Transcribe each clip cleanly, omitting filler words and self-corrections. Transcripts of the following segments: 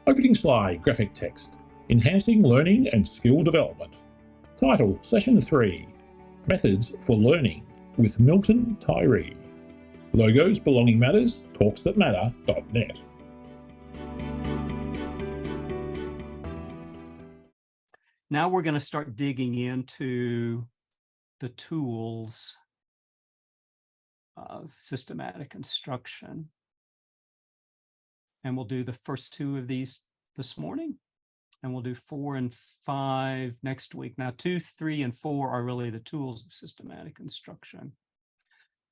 Opening slide, graphic text, enhancing learning and skill development. Title, Session 3, Methods for Learning with Milton Tyree. Logos, Belonging Matters, talksthatmatter.net. Now we're going to start digging into the tools of systematic instruction. And we'll do the first two of these this morning, and we'll do 4 and 5 next week. Now, 2, 3, and 4 are really the tools of systematic instruction.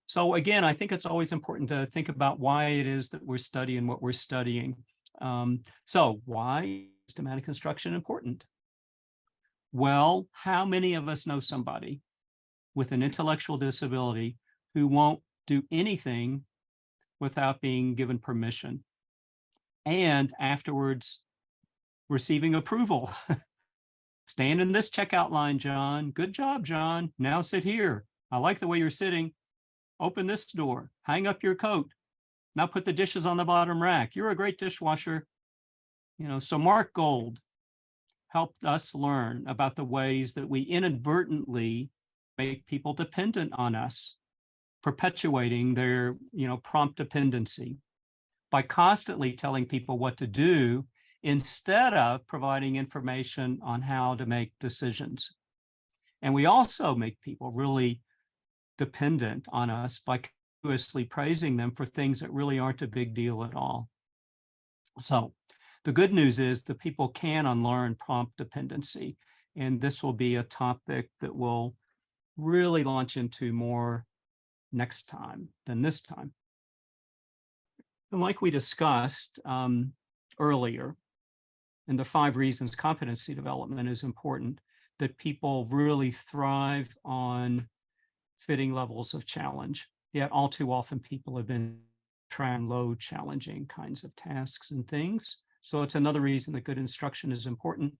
So again, I think it's always important to think about why it is that we're studying what we're studying. So why is systematic instruction important? Well, how many of us know somebody with an intellectual disability who won't do anything without being given permission and afterwards receiving approval? Stand in this checkout line, John. Good job, John. Now sit here. I like the way you're sitting. Open this door. Hang up your coat. Now put the dishes on the bottom rack. You're a great dishwasher. So Marc Gold helped us learn about the ways that we inadvertently make people dependent on us, perpetuating their, prompt dependency by constantly telling people what to do instead of providing information on how to make decisions. And we also make people really dependent on us by continuously praising them for things that really aren't a big deal at all. So the good news is that people can unlearn prompt dependency, and this will be a topic that we'll really launch into more next time than this time. And like we discussed earlier, in the 5 reasons competency development is important, that people really thrive on fitting levels of challenge. Yet all too often people have been trying low challenging kinds of tasks and things. So it's another reason that good instruction is important.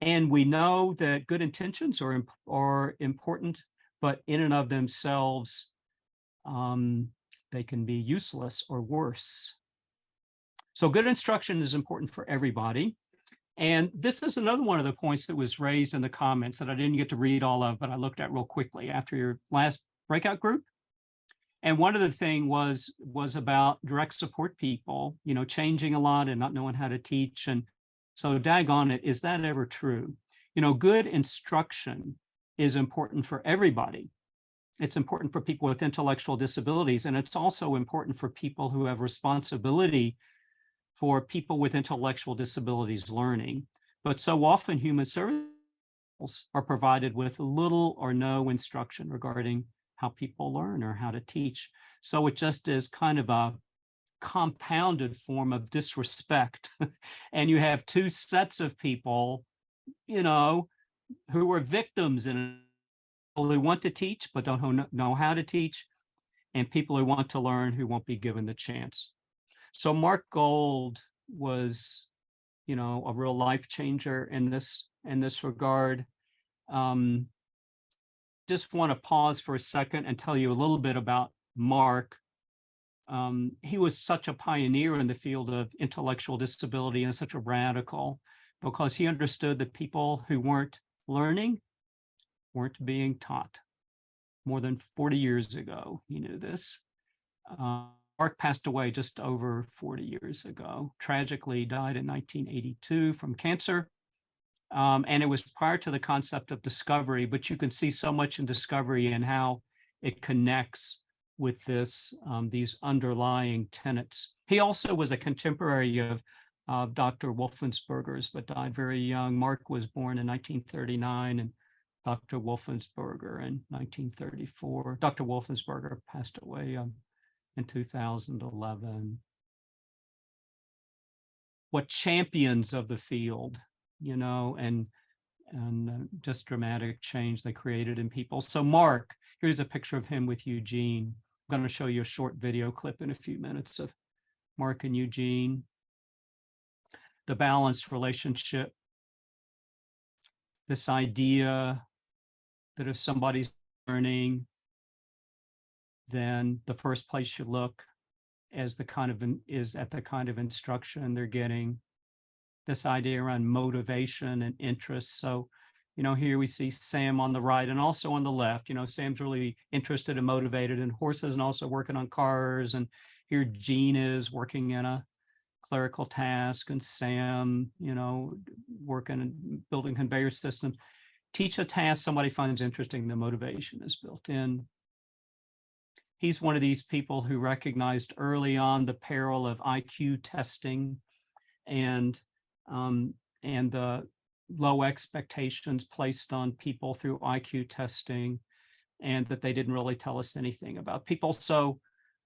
And we know that good intentions are important, but in and of themselves, they can be useless or worse. So good instruction is important for everybody. And this is another one of the points that was raised in the comments that I didn't get to read all of, but I looked at real quickly after your last breakout group. And one of the things was about direct support people, changing a lot and not knowing how to teach. And so daggone it, is that ever true? Good instruction is important for everybody. It's important for people with intellectual disabilities, and it's also important for people who have responsibility for people with intellectual disabilities learning. But so often human services are provided with little or no instruction regarding how people learn or how to teach. So it just is kind of a compounded form of disrespect. And you have 2 sets of people, who are victims and people who want to teach but don't know how to teach, and people who want to learn who won't be given the chance. So Marc Gold was, a real life changer in this regard. Just want to pause for a second and tell you a little bit about Marc. He was such a pioneer in the field of intellectual disability and such a radical, because he understood that people who weren't learning weren't being taught. More than 40 years ago, he knew this. Marc passed away just over 40 years ago. Tragically died in 1982 from cancer. And it was prior to the concept of discovery, but you can see so much in discovery and how it connects with these underlying tenets. He also was a contemporary of Dr. Wolfensberger's, but died very young. Marc was born in 1939 and Dr. Wolfensberger in 1934. Dr. Wolfensberger passed away in 2011. What champions of the field, and just dramatic change they created in people. So Marc, here's a picture of him with Eugene. I'm going to show you a short video clip in a few minutes of Marc and Eugene. The balanced relationship, this idea that if somebody's learning, then the first place you look is at the kind of instruction they're getting. this idea around motivation and interest. So, here we see Sam on the right and also on the left. Sam's really interested and motivated in horses and also working on cars. And here Jean is working in a clerical task, and Sam, working and building conveyor systems. Teach a task somebody finds interesting, the motivation is built in. He's one of these people who recognized early on the peril of IQ testing and the low expectations placed on people through IQ testing, and that they didn't really tell us anything about people. So,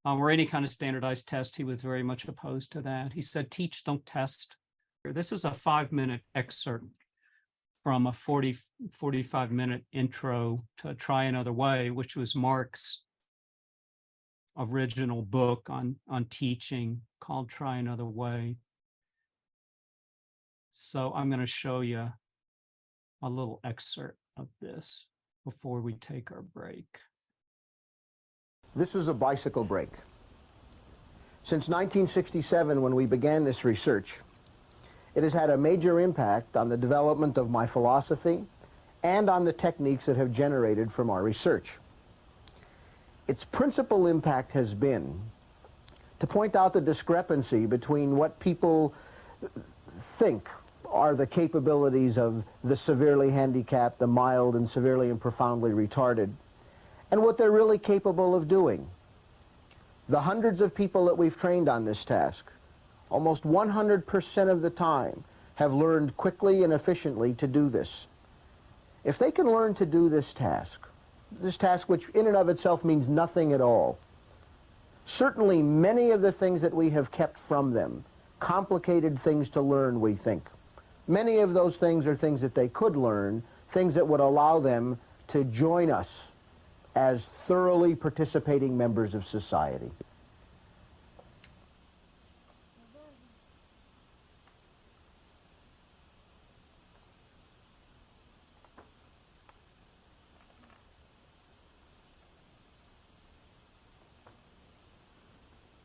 or any kind of standardized test, he was very much opposed to that. He said, teach, don't test. This is a 5-minute excerpt from a 45-minute intro to Try Another Way, which was Marc's original book on teaching called Try Another Way. So I'm going to show you a little excerpt of this before we take our break. This is a bicycle brake. Since 1967, when we began this research, it has had a major impact on the development of my philosophy and on the techniques that have generated from our research. Its principal impact has been to point out the discrepancy between what people think are the capabilities of the severely handicapped, the mild and severely and profoundly retarded, and what they're really capable of doing. The hundreds of people that we've trained on this task, almost 100% of the time, have learned quickly and efficiently to do this. If they can learn to do this task which in and of itself means nothing at all, certainly many of the things that we have kept from them, complicated things to learn, we think, many of those things are things that they could learn, things that would allow them to join us as thoroughly participating members of society.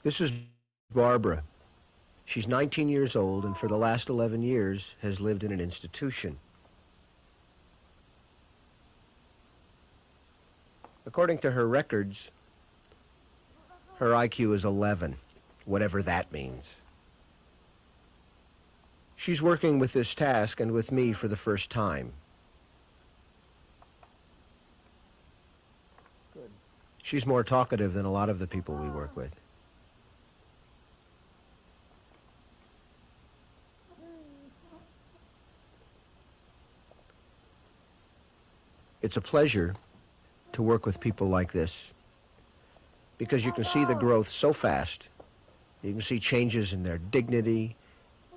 This is Barbara. She's 19 years old and for the last 11 years has lived in an institution. According to her records, her IQ is 11, whatever that means. She's working with this task and with me for the first time. Good. She's more talkative than a lot of the people we work with. It's a pleasure to work with people like this because you can see the growth so fast. You can see changes in their dignity,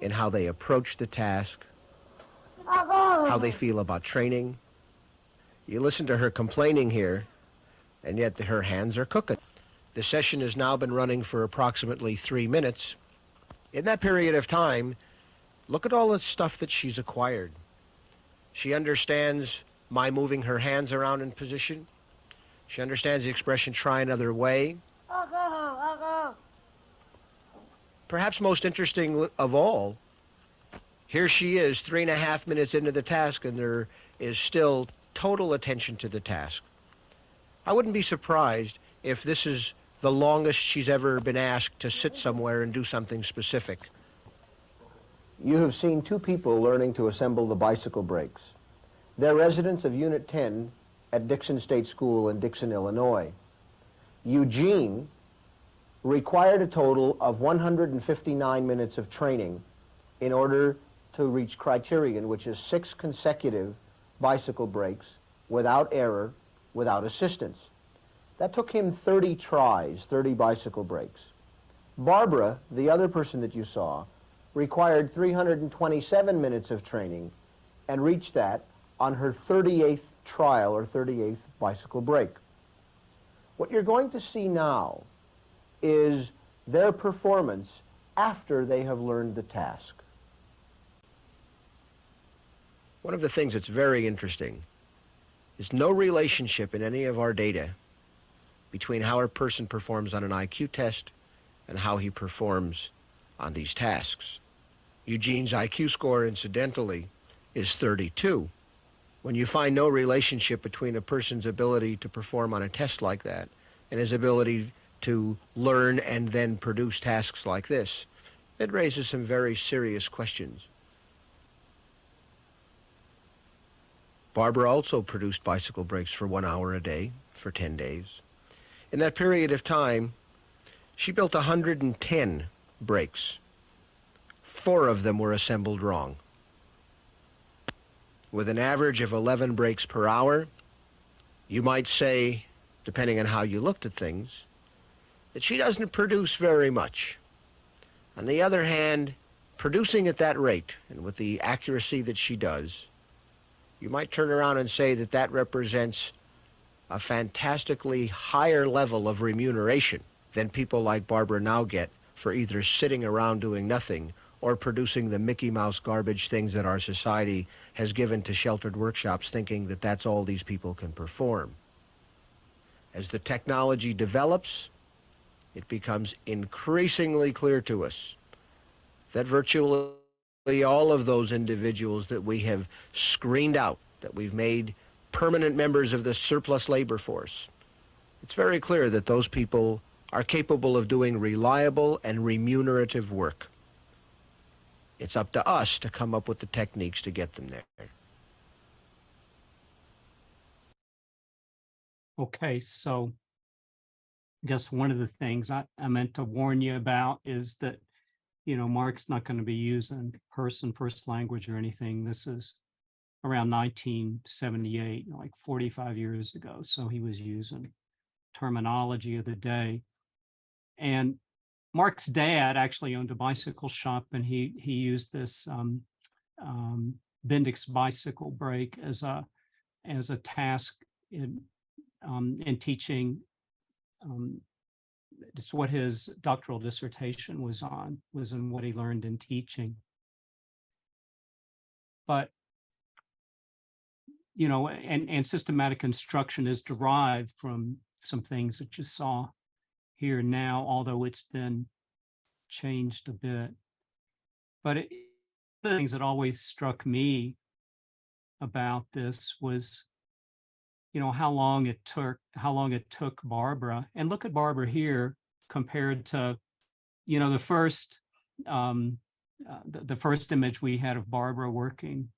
in how they approach the task, how they feel about training. You listen to her complaining here, and yet her hands are cooking. The session has now been running for approximately 3 minutes. In that period of time, look at all the stuff that she's acquired. She understands my moving her hands around in position. She understands the expression, try another way. Perhaps most interesting of all, here she is 3.5 minutes into the task and there is still total attention to the task. I wouldn't be surprised if this is the longest she's ever been asked to sit somewhere and do something specific. You have seen 2 people learning to assemble the bicycle brakes. They're residents of Unit 10 at Dixon State School in Dixon, Illinois. Eugene required a total of 159 minutes of training in order to reach criterion, which is 6 consecutive bicycle brakes without error, without assistance. That took him 30 tries, 30 bicycle brakes. Barbara, the other person that you saw, required 327 minutes of training and reached that on her 38th trial or 38th bicycle brake. What you're going to see now is their performance after they have learned the task. One of the things that's very interesting is no relationship in any of our data between how a person performs on an IQ test and how he performs on these tasks. Eugene's IQ score, incidentally, is 32. When you find no relationship between a person's ability to perform on a test like that and his ability to learn and then produce tasks like this, it raises some very serious questions. Barbara also produced bicycle brakes for 1 hour a day for 10 days. In that period of time, she built 110 brakes. 4 of them were assembled wrong. With an average of 11 brakes per hour, you might say, depending on how you looked at things, that she doesn't produce very much. On the other hand, producing at that rate and with the accuracy that she does, you might turn around and say that that represents a fantastically higher level of remuneration than people like Barbara now get for either sitting around doing nothing or producing the Mickey Mouse garbage things that our society has given to sheltered workshops, thinking that that's all these people can perform. As the technology develops, it becomes increasingly clear to us that virtually all of those individuals that we have screened out, that we've made permanent members of the surplus labor force, it's very clear that those people are capable of doing reliable and remunerative work. It's up to us to come up with the techniques to get them there. Okay, so I guess one of the things I meant to warn you about is that, Marc's not going to be using person first language or anything. This is around 1978, like 45 years ago. So he was using terminology of the day. And Marc's dad actually owned a bicycle shop, and he used this Bendix bicycle brake as a task in teaching. It's what his doctoral dissertation was in what he learned in teaching. But, and systematic instruction is derived from some things that you saw here now, although it's been changed a bit. But one of the things that always struck me about this was, how long it took Barbara, and look at Barbara here compared to, the first image we had of Barbara working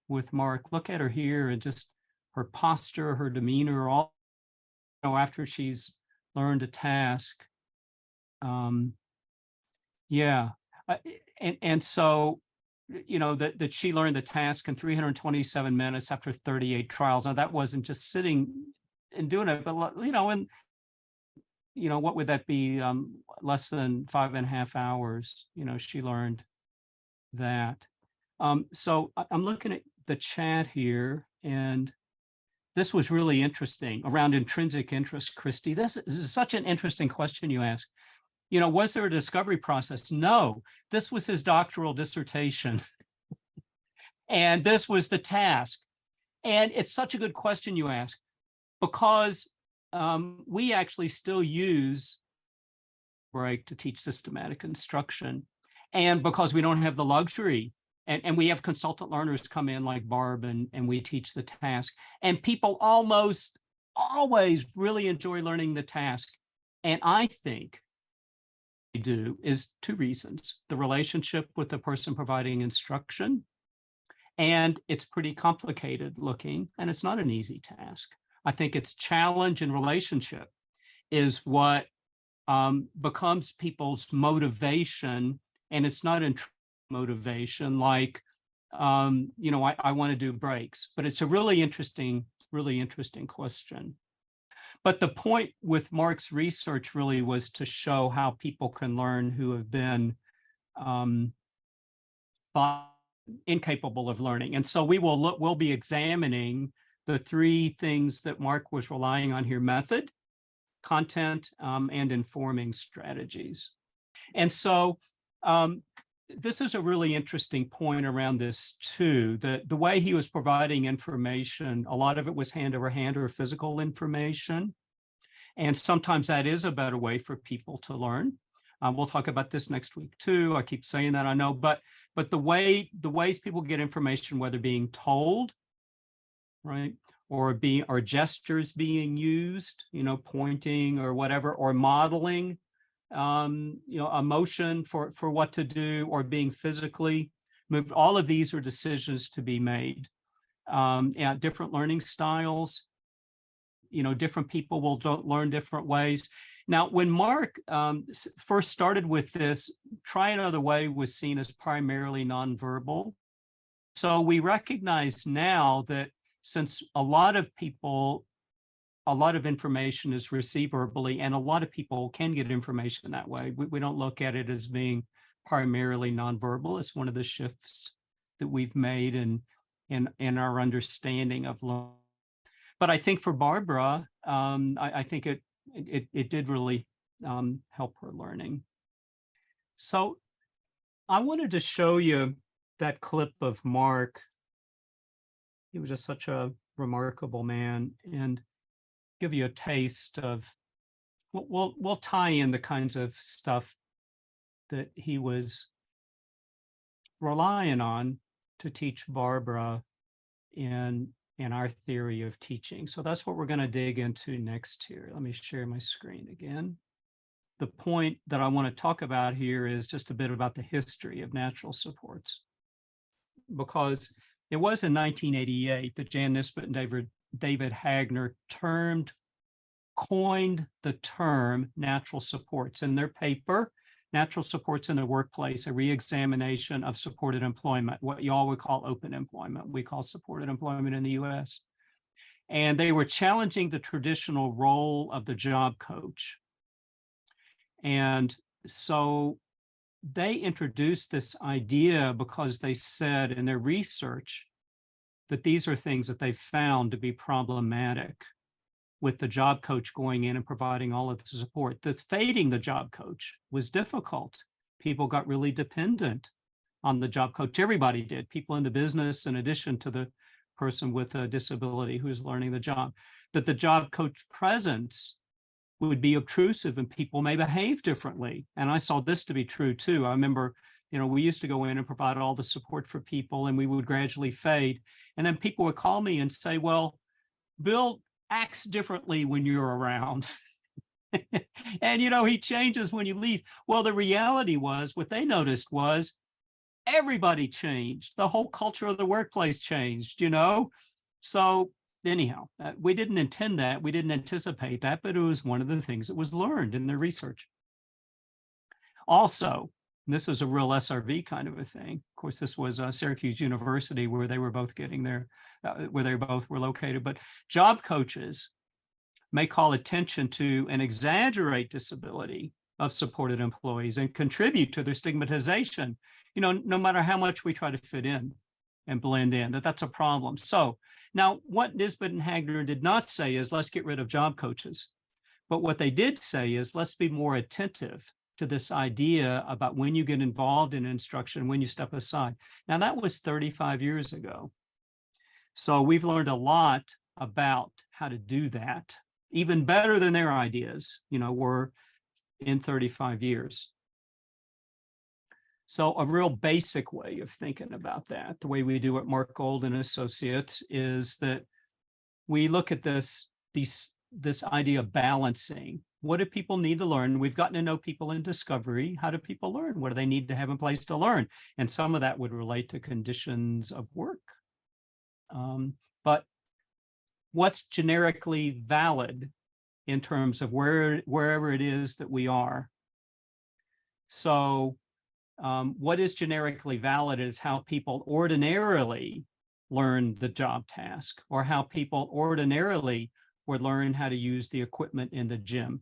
with Marc. Look at her here, and just her posture, her demeanor, all after she's learned a task. And so that she learned the task in 327 minutes after 38 trials. Now that wasn't just sitting and doing it, but and what would that be? Less than 5.5 hours. She learned that. So I'm looking at the chat here, and this was really interesting around intrinsic interest, Christy. This is such an interesting question you asked. Was there a discovery process? No, this was his doctoral dissertation. And this was the task. And it's such a good question you ask, because we actually still use brake to teach systematic instruction. And because we don't have the luxury, and we have consultant learners come in like Barb, and we teach the task. And people almost always really enjoy learning the task. And I think do is 2 reasons: the relationship with the person providing instruction, and it's pretty complicated looking, and it's not an easy task. I think its challenge and relationship is what becomes people's motivation, and it's not motivation like I want to do brakes, but it's a really interesting question. But the point with Marc's research really was to show how people can learn who have been incapable of learning. And so we'll be examining the 3 things that Marc was relying on here: method, content, and informing strategies. And so this is a really interesting point around this too. The way he was providing information, a lot of it was hand over hand or physical information. And sometimes that is a better way for people to learn. We'll talk about this next week too. I keep saying that, I know, but the ways people get information, whether being told, right, or gestures being used, pointing or whatever, or modeling, a motion for what to do, or being physically moved. All of these are decisions to be made. And different learning styles, different people will learn different ways. Now, when Marc first started with this, try another way was seen as primarily nonverbal. So we recognize now that since a lot of information is received verbally, and a lot of people can get information that way, we don't look at it as being primarily nonverbal. It's one of the shifts that we've made in our understanding of learning. But I think for Barbara, I think it did really help her learning. So I wanted to show you that clip of Marc. He was just such a remarkable man, and give you a taste of, we'll tie in the kinds of stuff that he was relying on to teach Barbara in our theory of teaching. So that's what we're going to dig into next here. Let me share my screen again. The point that I want to talk about here is just a bit about the history of natural supports, because it was in 1988 that Jan Nisbet and David Hagner coined the term natural supports in their paper, Natural Supports in the Workplace, a Reexamination of Supported Employment, what y'all would call open employment. We call supported employment in the US. And they were challenging the traditional role of the job coach. And so they introduced this idea because they said in their research that these are things that they found to be problematic with the job coach going in and providing all of the support. The fading the job coach was difficult. People got really dependent on the job coach. Everybody did. People in the business, in addition to the person with a disability who is learning the job, that the job coach presence would be obtrusive and people may behave differently. And I saw this to be true too. I remember, we used to go in and provide all the support for people, and we would gradually fade. And then people would call me and say, well, Bill acts differently when you're around. And, he changes when you leave. Well, the reality was, what they noticed was everybody changed. The whole culture of the workplace changed, So anyhow, we didn't intend that. We didn't anticipate that, but it was one of the things that was learned in their research. Also, this is a real SRV kind of a thing. Of course, this was Syracuse University, where they were both where they both were located. But job coaches may call attention to and exaggerate disability of supported employees and contribute to their stigmatization, no matter how much we try to fit in and blend in, that's a problem. So now what Nisbet and Hagner did not say is, let's get rid of job coaches. But what they did say is, let's be more attentive to this idea about when you get involved in instruction, when you step aside. Now, that was 35 years ago. So we've learned a lot about how to do that, even better than their ideas, were in 35 years. So a real basic way of thinking about that, the way we do at Marc Gold and Associates, is that we look at this idea of balancing. What do people need to learn? We've gotten to know people in discovery. How do people learn? What do they need to have in place to learn? And some of that would relate to conditions of work. But what's generically valid in terms of wherever it is that we are? So what is generically valid is how people ordinarily learn the job task, or how people ordinarily would learn how to use the equipment in the gym,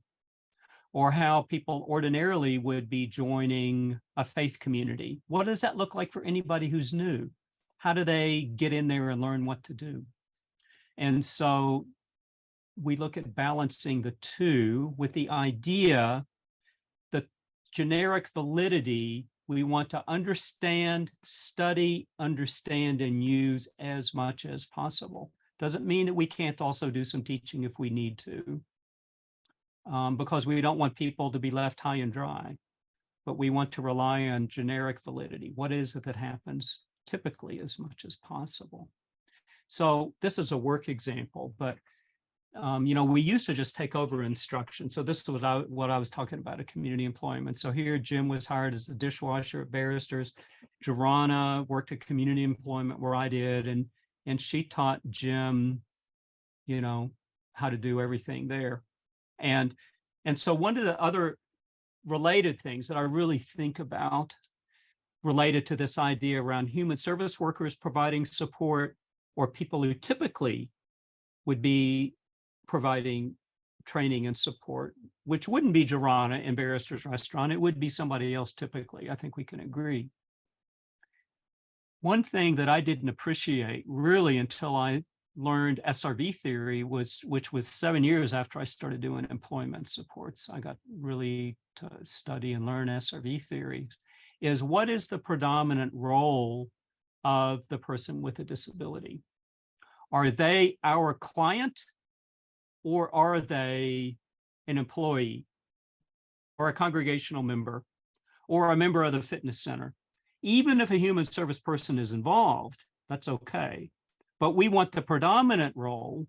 or how people ordinarily would be joining a faith community. What does that look like for anybody who's new? How do they get in there and learn what to do? And so we look at balancing the two with the idea that generic validity, we want to understand, study, understand, and use as much as possible. Doesn't mean that we can't also do some teaching if we need to, because we don't want people to be left high and dry. but we want to rely on generic validity. What is it that happens typically as much as possible? So this is a work example, but we used to just take over instruction. So this was what I was talking about, a community employment. So here, Jim was hired as a dishwasher at Barristers. Jorana worked at community employment where I did, and she taught Jim, how to do everything there. And so one of the other related things that I really think about related to this idea around human service workers providing support, or people who typically would be providing training and support, which wouldn't be Jorana in Barrister's Restaurant. It would be somebody else typically. I think we can agree. One thing that I didn't appreciate really until I learned SRV theory which was 7 years after I started doing employment supports. I got really to study and learn SRV theory, is what is the predominant role of the person with a disability? Are they our client, or are they an employee, or a congregational member, or a member of the fitness center? Even if a human service person is involved, that's okay. But we want the predominant role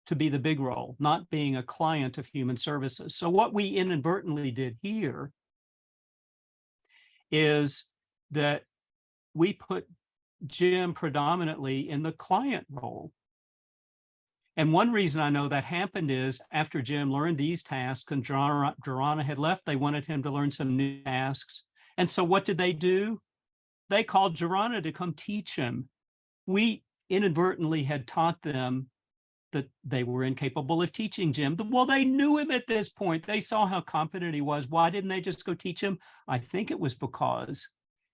to be the big role, not being a client of human services. So what we inadvertently did here is that we put Jim predominantly in the client role. And one reason I know that happened is after Jim learned these tasks and Jorana had left, they wanted him to learn some new tasks. And so what did they do? They called Jorana to come teach him. We inadvertently had taught them that they were incapable of teaching Jim. Well, they knew him at this point. They saw how competent he was. Why didn't they just go teach him? I think it was because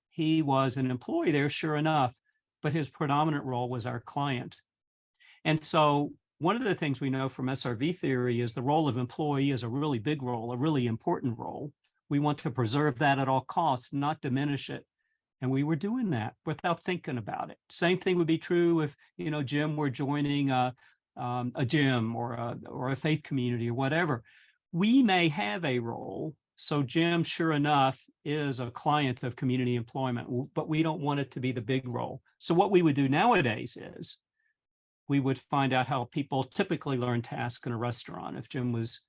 he was an employee there, sure enough, but his predominant role was our client. And so one of the things we know from SRV theory is the role of employee is a really big role, a really important role. We want to preserve that at all costs, not diminish it. And we were doing that without thinking about it. Same thing would be true if, Jim were joining a gym or a faith community or whatever. We may have a role. So Jim, sure enough, is a client of community employment, but we don't want it to be the big role. So what we would do nowadays is we would find out how people typically learn tasks in a restaurant. If Jim was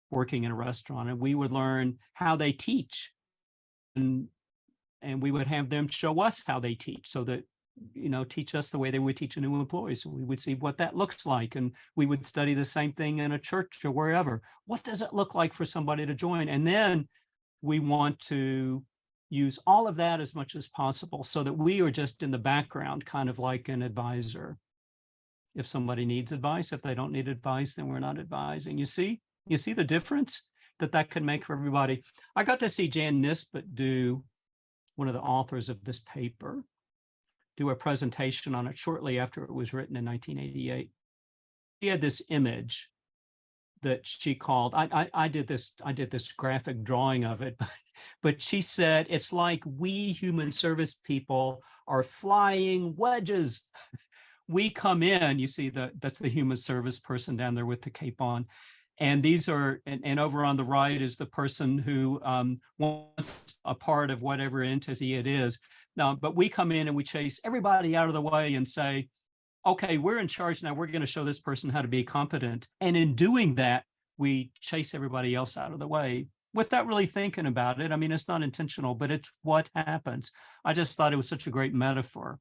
working in a restaurant, and we would learn how they teach, and we would have them show us how they teach, so that, teach us the way they would teach a new employee. So we would see what that looks like. And we would study the same thing in a church or wherever. What does it look like for somebody to join? And then we want to use all of that as much as possible so that we are just in the background, kind of like an advisor. If somebody needs advice, if they don't need advice, then we're not advising. You see the difference that could make for everybody. I got to see Jan Nisbet one of the authors of this paper, do a presentation on it shortly after it was written in 1988. She had this image that she called, I did this graphic drawing of it, but she said, it's like we human service people are flying wedges. We come in, you see that's the human service person down there with the cape on. And these are, and over on the right is the person who wants a part of whatever entity it is. Now, but we come in and we chase everybody out of the way and say, okay, we're in charge now. We're going to show this person how to be competent. And in doing that, we chase everybody else out of the way without really thinking about it. I mean, it's not intentional, but it's what happens. I just thought it was such a great metaphor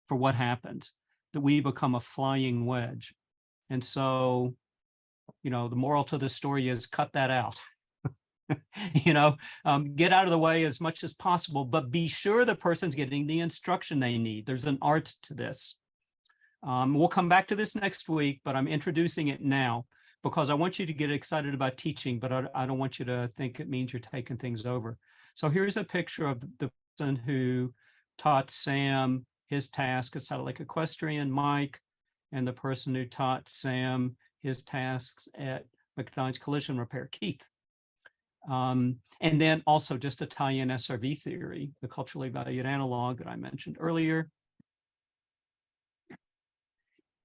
for what happens, that we become a flying wedge. And so, the moral to the story is cut that out. Get out of the way as much as possible, but be sure the person's getting the instruction they need. There's an art to this. We'll come back to this next week, but I'm introducing it now because I want you to get excited about teaching, but I don't want you to think it means you're taking things over. So here's a picture of the person who taught Sam his task at Satellite Equestrian, Mike, and the person who taught Sam his tasks at McDonald's Collision Repair, Keith. And then also just to tie in SRV theory, the culturally valued analog that I mentioned earlier,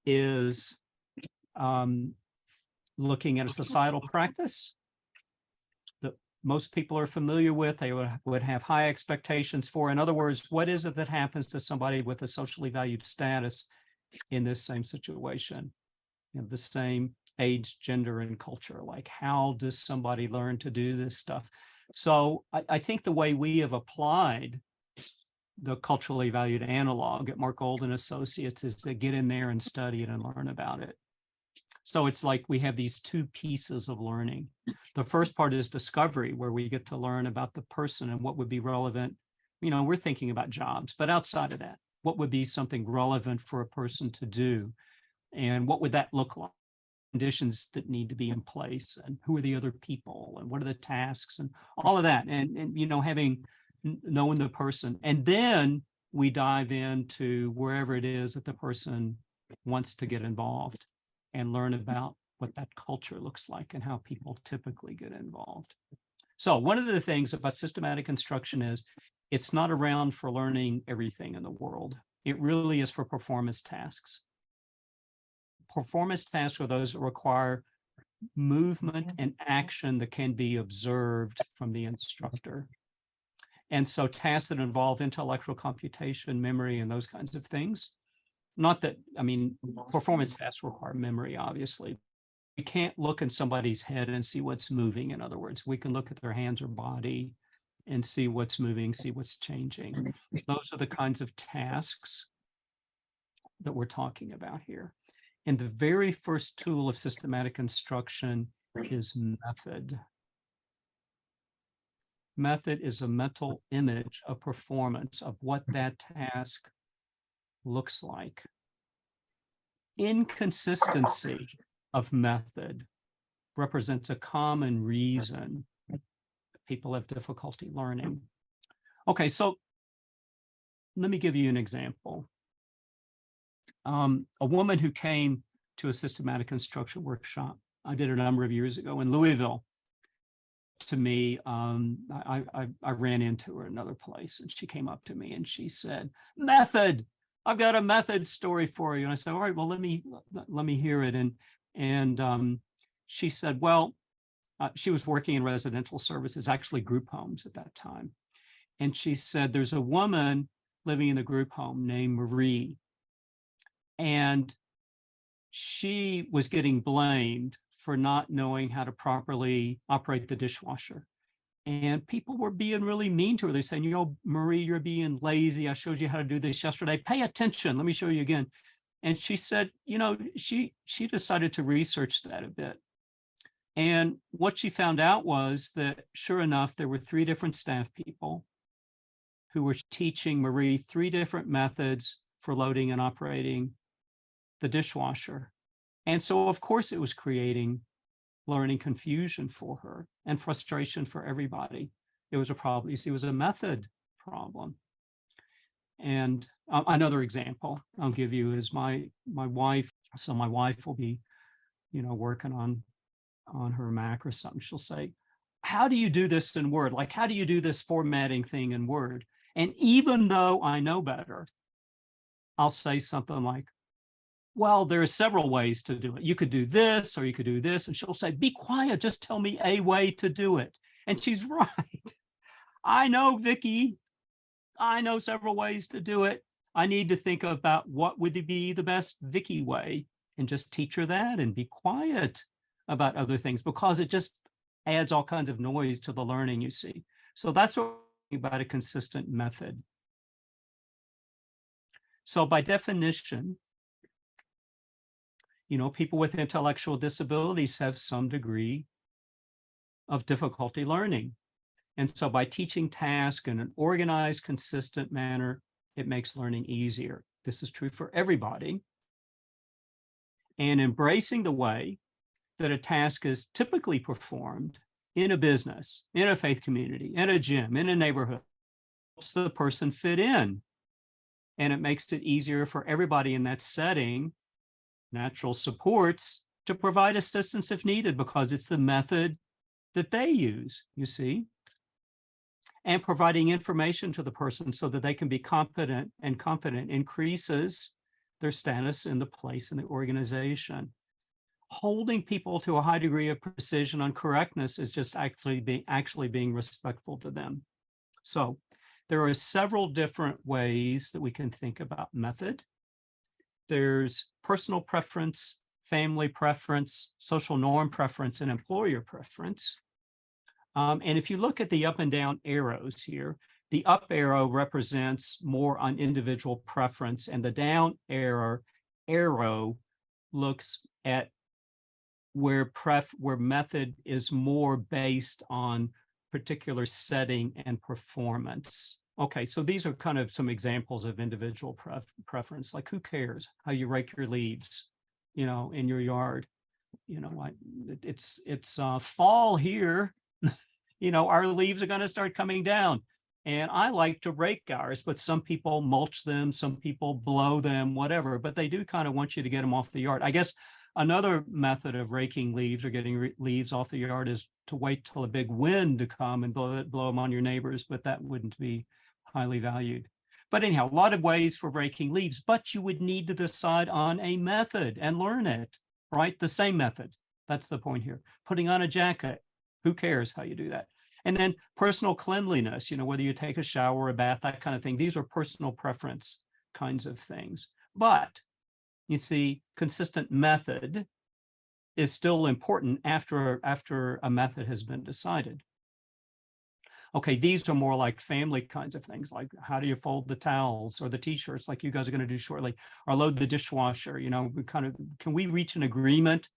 is looking at a societal practice that most people are familiar with, they would have high expectations for. In other words, what is it that happens to somebody with a socially valued status in this same situation, the same age, gender, and culture? Like, how does somebody learn to do this stuff? So I think the way we have applied the culturally valued analog at Marc Gold and Associates is to get in there and study it and learn about it. So it's like we have these two pieces of learning. The first part is discovery, where we get to learn about the person and what would be relevant. We're thinking about jobs, but outside of that, what would be something relevant for a person to do? And what would that look like? Conditions that need to be in place, and who are the other people, and what are the tasks, and all of that. And having knowing the person. And then we dive into wherever it is that the person wants to get involved and learn about what that culture looks like and how people typically get involved. So one of the things about systematic instruction is it's not around for learning everything in the world. It really is for performance tasks. Performance tasks are those that require movement and action that can be observed from the instructor. And so tasks that involve intellectual computation, memory, and those kinds of things. Not that, performance tasks require memory, obviously. We can't look in somebody's head and see what's moving. In other words, we can look at their hands or body and see what's moving, see what's changing. Those are the kinds of tasks that we're talking about here. And the very first tool of systematic instruction is method. Method is a mental image of performance of what that task looks like. Inconsistency of method represents a common reason that people have difficulty learning. Okay, so let me give you an example. A woman who came to a systematic instruction workshop I did a number of years ago in Louisville. To me, I ran into her another place, and she came up to me and she said, "Method, I've got a method story for you." And I said, "All right, well, let me hear it." And she said, well, she was working in residential services, actually group homes at that time. And she said, there's a woman living in the group home named Marie, and she was getting blamed for not knowing how to properly operate the dishwasher. And people were being really mean to her. They're saying, Marie, you're being lazy. I showed you how to do this yesterday. Pay attention. Let me show you again. And she said, she decided to research that a bit. And what she found out was that, sure enough, there were 3 different staff people who were teaching Marie 3 different methods for loading and operating the dishwasher. And so, of course, it was creating learning confusion for her and frustration for everybody. It was a problem. You see, it was a method problem. And another example I'll give you is my wife. So my wife will be, working on her Mac or something. She'll say, "How do you do this in Word? Like, how do you do this formatting thing in Word?" And even though I know better, I'll say something like, "Well, there are several ways to do it. You could do this, or you could do this." And she'll say, "Be quiet, just tell me a way to do it." And she's right. I know, Vicki. I know several ways to do it. I need to think about what would be the best Vicki way and just teach her that and be quiet about other things, because it just adds all kinds of noise to the learning, you see. So that's what we're talking about, a consistent method. So by definition, people with intellectual disabilities have some degree of difficulty learning. And so by teaching tasks in an organized, consistent manner, it makes learning easier. This is true for everybody. And embracing the way that a task is typically performed in a business, in a faith community, in a gym, in a neighborhood, helps the person fit in. And it makes it easier for everybody in that setting, natural supports, to provide assistance if needed, because it's the method that they use, you see. And providing information to the person so that they can be competent and confident increases their status in the place in the organization. holding people to a high degree of precision on correctness is just actually being respectful to them. So there are several different ways that we can think about method. There's personal preference, family preference, social norm preference, and employer preference. And if you look at the up and down arrows here, the up arrow represents more on individual preference, and the down arrow looks at where method is more based on particular setting and performance. Okay, so these are kind of some examples of individual preference, like who cares how you rake your leaves, you know, in your yard. You know, it's fall here. You know, our leaves are going to start coming down. And I like to rake ours, but some people mulch them, some people blow them, whatever, but they do kind of want you to get them off the yard. I guess another method of raking leaves or getting leaves off the yard is to wait till a big wind to come and blow them on your neighbors, but that wouldn't be highly valued. But anyhow, a lot of ways for raking leaves, but you would need to decide on a method and learn it, right? The same method. That's the point here. Putting on a jacket, who cares how you do that? And then personal cleanliness, you know, whether you take a shower or a bath, that kind of thing. These are personal preference kinds of things. But you see, consistent method is still important after a method has been decided. Okay, these are more like family kinds of things, like how do you fold the towels or the t-shirts like you guys are going to do shortly, or load the dishwasher, you know, can we reach an agreement?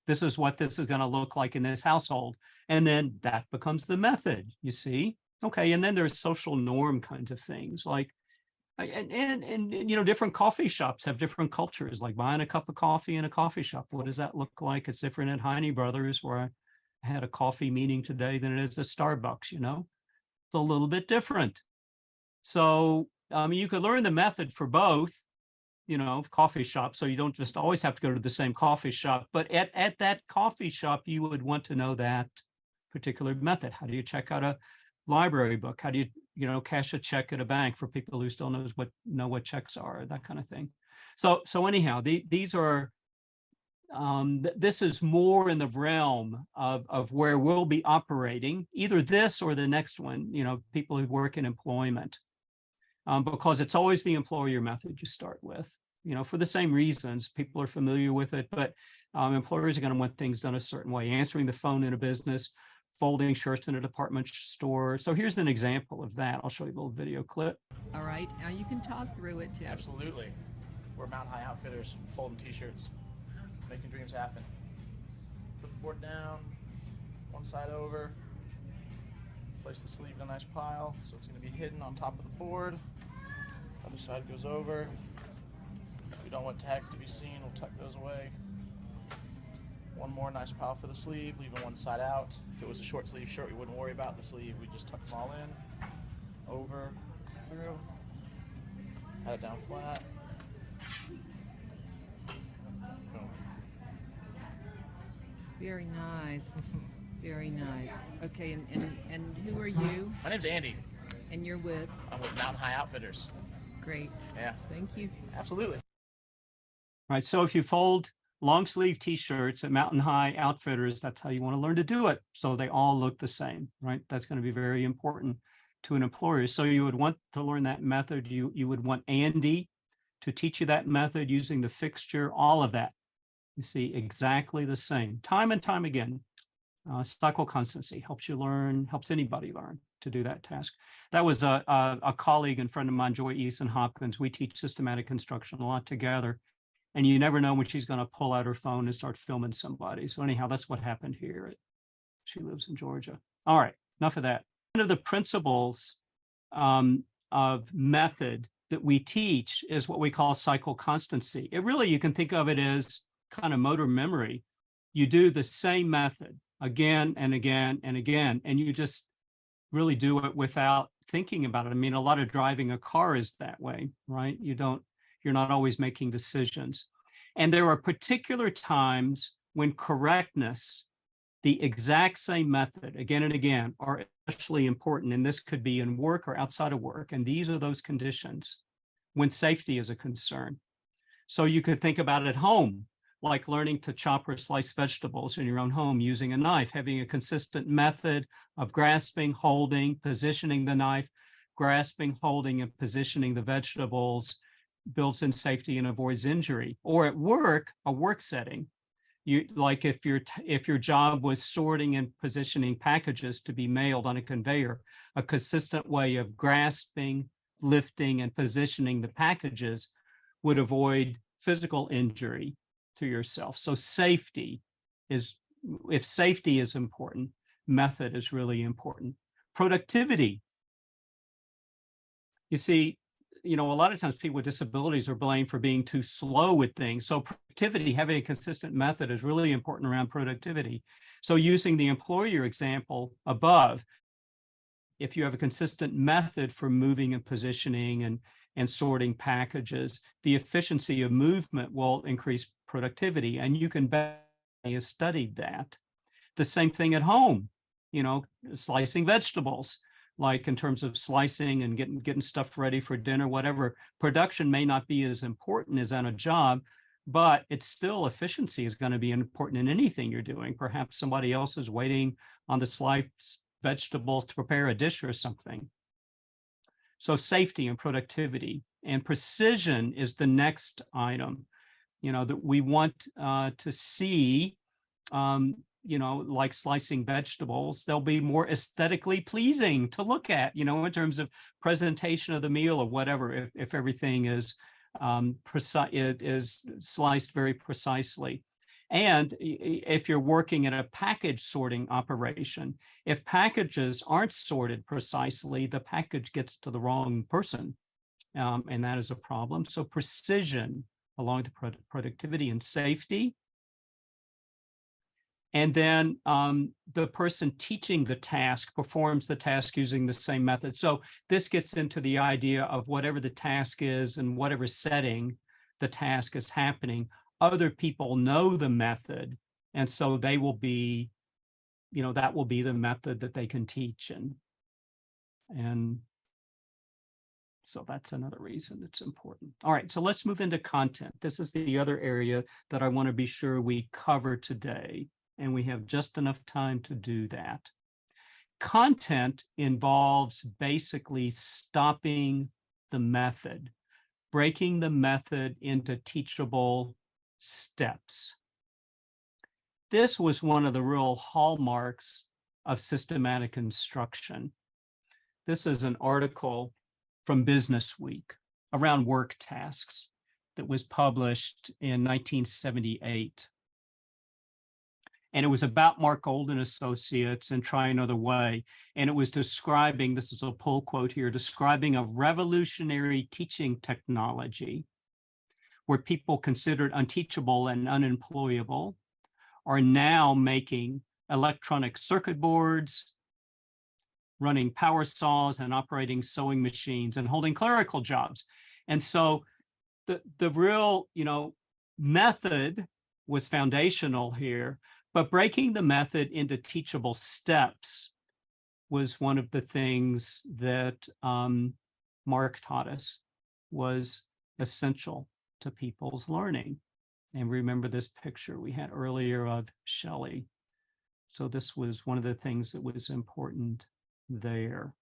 This is what this is going to look like in this household. And then that becomes the method, you see? Okay, and then there's social norm kinds of things like, and you know, different coffee shops have different cultures, like buying a cup of coffee in a coffee shop. What does that look like? It's different at Heine Brothers, where I had a coffee meeting today, than it is at Starbucks, you know? It's a little bit different. So you could learn the method for both, you know, coffee shop. So you don't just always have to go to the same coffee shop, but at that coffee shop, you would want to know that particular method. How do you check out a library book? How do you know, cash a check at a bank for people who still know what checks are, that kind of thing. So anyhow, these are, this is more in the realm of where we'll be operating, either this or the next one, you know, people who work in employment. Because it's always the employer method you start with, you know, for the same reasons. People are familiar with it, but employers are going to want things done a certain way. Answering the phone in a business, folding shirts in a department store. So here's an example of that. I'll show you a little video clip. All right, now you can talk through it too. Absolutely. We're Mountain High Outfitters, folding t-shirts, making dreams happen. Put the board down, one side over, place the sleeve in a nice pile, so it's going to be hidden on top of the board. Other side goes over. If we don't want tags to be seen, we'll tuck those away. One more nice pile for the sleeve, leaving one side out. If it was a short sleeve shirt, we wouldn't worry about the sleeve. We just tuck them all in, over, through, pat it down flat. Boom. Very nice. Very nice. Okay, and who are you? My name's Andy. And you're with? I'm with Mountain High Outfitters. Great. Yeah. Thank you. Absolutely. Right, so if you fold long sleeve t-shirts at Mountain High Outfitters, that's how you want to learn to do it. So they all look the same, right? That's going to be very important to an employer. So you would want to learn that method. You would want Andy to teach you that method using the fixture, all of that. You see, exactly the same, time and time again. Cycle constancy helps you learn, helps anybody learn to do that task. That was a colleague and friend of mine, Joy Eason Hopkins. We teach systematic construction a lot together. And you never know when she's going to pull out her phone and start filming somebody. So anyhow, that's what happened here. She lives in Georgia. All right, enough of that. One of the principles of method that we teach is what we call cycle constancy. It really, you can think of it as kind of motor memory. You do the same method again and again and again, and you just really do it without thinking about it. I mean, a lot of driving a car is that way, right? You're not always making decisions. And there are particular times when correctness, the exact same method again and again, are especially important. And this could be in work or outside of work. And these are those conditions when safety is a concern. So you could think about at home, like learning to chop or slice vegetables in your own home using a knife, having a consistent method of grasping, holding, positioning the knife, grasping, holding, and positioning the vegetables builds in safety and avoids injury. Or at work, a work setting, you like if your job was sorting and positioning packages to be mailed on a conveyor, a consistent way of grasping, lifting, and positioning the packages would avoid physical injury to yourself. So safety is, if safety is important, method is really important. Productivity. You see, a lot of times people with disabilities are blamed for being too slow with things. So productivity, having a consistent method is really important around productivity. So using the employer example above, if you have a consistent method for moving and positioning and sorting packages, the efficiency of movement will increase productivity. And you can bet has studied that. The same thing at home, slicing vegetables, like in terms of slicing and getting stuff ready for dinner, whatever. Production may not be as important as on a job, but it's still, efficiency is going to be important in anything you're doing. Perhaps somebody else is waiting on the sliced vegetables to prepare a dish or something. So safety and productivity and precision is the next item, that we want to see, like slicing vegetables. They'll be more aesthetically pleasing to look at, in terms of presentation of the meal or whatever, if everything is precise, is sliced very precisely. And if you're working in a package sorting operation, if packages aren't sorted precisely, the package gets to the wrong person, and that is a problem. So precision along to productivity and safety. And then the person teaching the task performs the task using the same method. So this gets into the idea of whatever the task is and whatever setting the task is happening, other people know the method. And so they will be, that will be the method that they can teach. And so that's another reason it's important. All right, so let's move into content. This is the other area that I want to be sure we cover today. And we have just enough time to do that. Content involves basically stopping the method, breaking the method into teachable steps. This was one of the real hallmarks of systematic instruction. This is an article from Business Week around work tasks that was published in 1978. And it was about Marc Gold and Associates and Try Another Way. And it was describing, this is a pull quote here, describing a revolutionary teaching technology where people considered unteachable and unemployable are now making electronic circuit boards, running power saws and operating sewing machines and holding clerical jobs. And so the real, method was foundational here. But breaking the method into teachable steps was one of the things that Marc taught us was essential to people's learning. And remember this picture we had earlier of Shelley. So this was one of the things that was important there.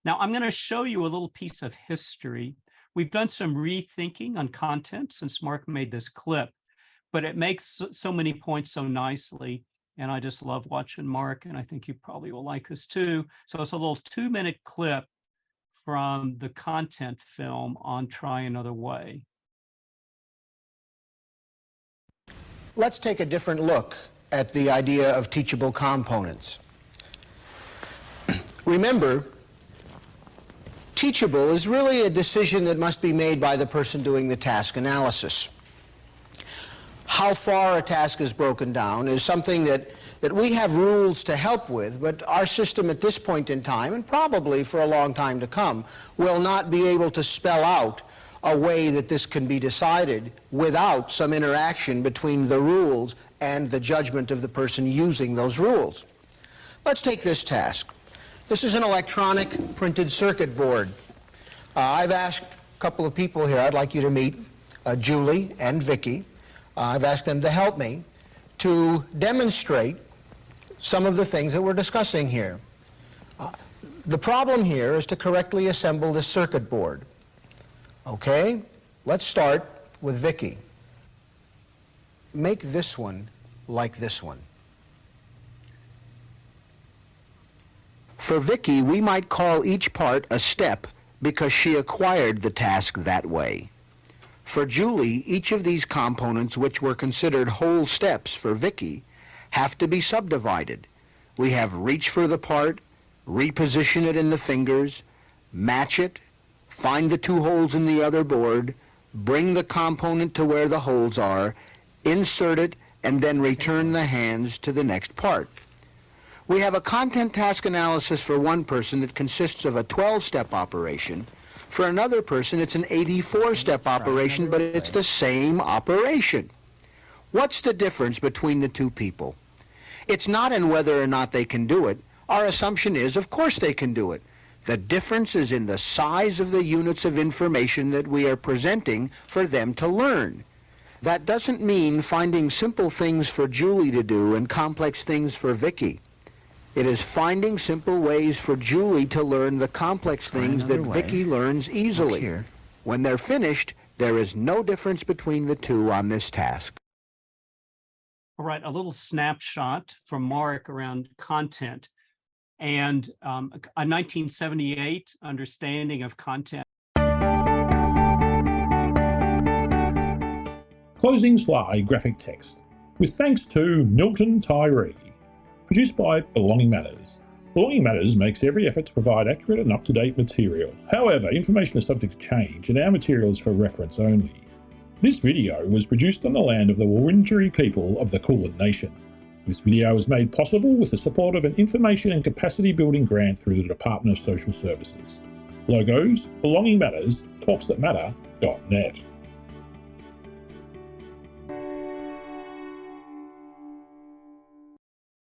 Now I'm going to show you a little piece of history. We've done some rethinking on content since Marc made this clip. But it makes so many points so nicely. And I just love watching Marc, and I think you probably will like this too. So it's a little 2-minute clip from the content film on Try Another Way. Let's take a different look at the idea of teachable components. Remember, teachable is really a decision that must be made by the person doing the task analysis. How far a task is broken down is something that we have rules to help with, but our system at this point in time, and probably for a long time to come, will not be able to spell out a way that this can be decided without some interaction between the rules and the judgment of the person using those rules. Let's take this task. This is an electronic printed circuit board. I've asked a couple of people here, I'd like you to meet Julie and Vicki. I've asked them to help me to demonstrate some of the things that we're discussing here. The problem here is to correctly assemble the circuit board. Okay, let's start with Vicki. Make this one like this one. For Vicki, we might call each part a step because she acquired the task that way. For Julie, each of these components, which were considered whole steps for Vicki, have to be subdivided. We have reach for the part, reposition it in the fingers, match it, find the two holes in the other board, bring the component to where the holes are, insert it, and then return the hands to the next part. We have a content task analysis for one person that consists of a 12-step operation. For another person, it's an 84-step operation, but it's the same operation. What's the difference between the two people? It's not in whether or not they can do it. Our assumption is, of course they can do it. The difference is in the size of the units of information that we are presenting for them to learn. That doesn't mean finding simple things for Julie to do and complex things for Vicki. It is finding simple ways for Julie to learn the complex things that Vicki learns easily. When they're finished, there is no difference between the two on this task. All right, a little snapshot from Marc around content and a 1978 understanding of content. Closing slide graphic text, with thanks to Milton Tyree. Produced by Belonging Matters. Belonging Matters makes every effort to provide accurate and up-to-date material. However, information is subject to change and our material is for reference only. This video was produced on the land of the Wurundjeri people of the Kulin Nation. This video was made possible with the support of an information and capacity building grant through the Department of Social Services. Logos, Belonging Matters, talksthatmatter.net.